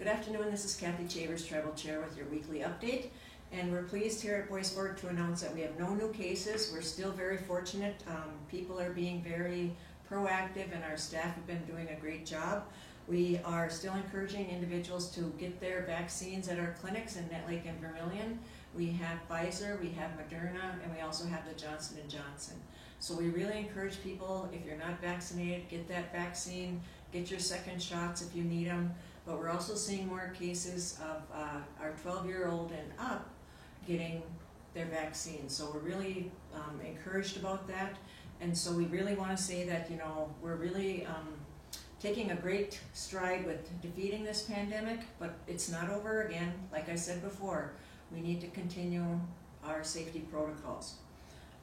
Good afternoon, this is Kathy Chavers, Tribal Chair with your weekly update. And we're pleased here at Bois Forte to announce that we have no new cases. We're still very fortunate. People are being very proactive and our staff have been doing a great job. We are still encouraging individuals to get their vaccines at our clinics in Nett Lake and Vermilion. We have Pfizer, we have Moderna, and we also have the Johnson & Johnson. So we really encourage people, if you're not vaccinated, get that vaccine, get your second shots if you need them. But we're also seeing more cases of our 12-year-old and up getting their vaccine. So we're really encouraged about that. And so we really want to say that, we're really taking a great stride with defeating this pandemic, but it's not over again. Like I said before, we need to continue our safety protocols.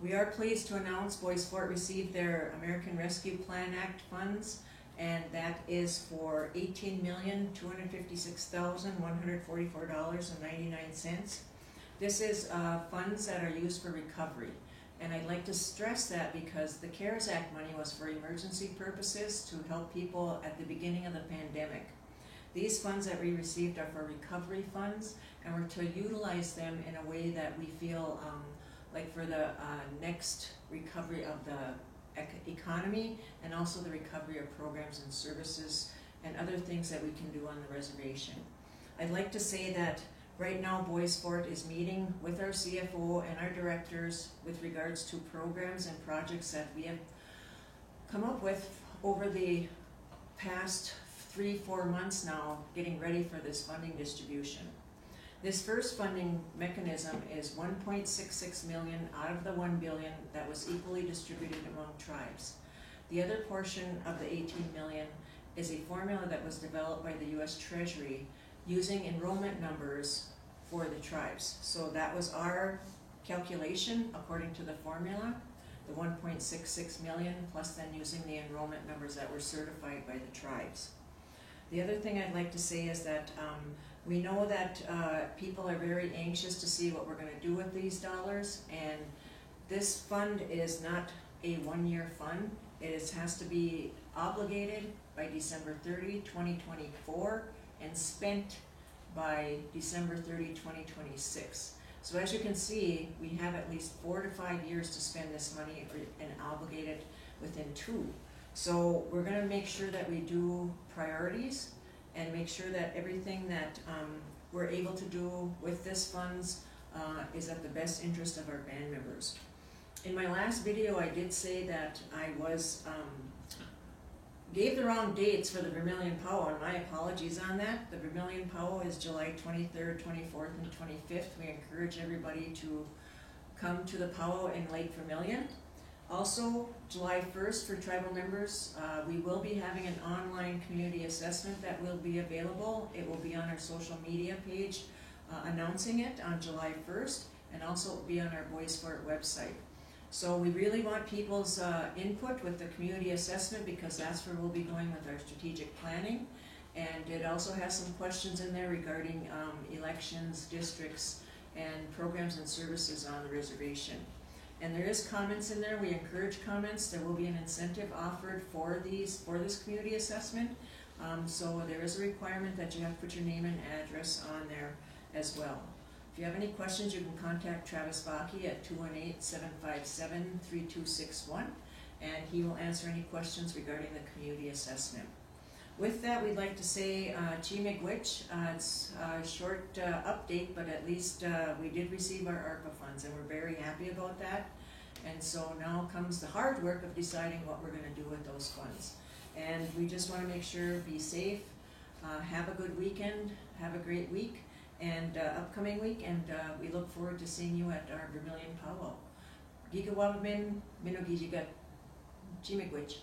We are pleased to announce Bois Forte received their American Rescue Plan Act funds, and that is for $18,256,144.99. This is funds that are used for recovery. And I'd like to stress that because the CARES Act money was for emergency purposes to help people at the beginning of the pandemic. These funds that we received are for recovery funds, and we're to utilize them in a way that we feel like for the next recovery of the economy, and also the recovery of programs and services and other things that we can do on the reservation. I'd like to say that right now Bois Forte is meeting with our CFO and our directors with regards to programs and projects that we have come up with over the past 3-4 months now, getting ready for this funding distribution. This first funding mechanism is $1.66 million out of the $1 billion that was equally distributed among tribes. The other portion of the $18 million is a formula that was developed by the U.S. Treasury using enrollment numbers for the tribes. So that was our calculation according to the formula, the $1.66 million, plus then using the enrollment numbers that were certified by the tribes. The other thing I'd like to say is that we know that people are very anxious to see what we're going to do with these dollars, and this fund is not a one-year fund. It has to be obligated by December 30, 2024 and spent by December 30, 2026. So as you can see, we have at least 4 to 5 years to spend this money and obligate it within 2. So we're going to make sure that we do priorities and make sure that everything that we're able to do with this funds is at the best interest of our band members. In my last video, I did say that I was gave the wrong dates for the Vermilion Powwow, and my apologies on that. The Vermilion Powwow is July 23rd, 24th, and 25th. We encourage everybody to come to the powwow in Lake Vermilion. Also, July 1st for tribal members, we will be having an online community assessment that will be available. It will be on our social media page announcing it on July 1st, and also it will be on our Bois Forte website. So we really want people's input with the community assessment, because that's where we'll be going with our strategic planning. And it also has some questions in there regarding elections, districts, and programs and services on the reservation. And there is comments in there. We encourage comments. There will be an incentive offered for this community assessment. So there is a requirement that you have to put your name and address on there as well. If you have any questions, you can contact Travis Bakke at 218-757-3261, and he will answer any questions regarding the community assessment. With that, we'd like to say Chi-miigwech. It's a short update, but at least we did receive our ARPA funds, and we're very happy about that. And so now comes the hard work of deciding what we're going to do with those funds. And we just want to make sure, be safe, have a good weekend, have a great week, and upcoming week, and we look forward to seeing you at our Vermilion Powwow. Gigawabamin, Minogijigat, Chi-miigwech.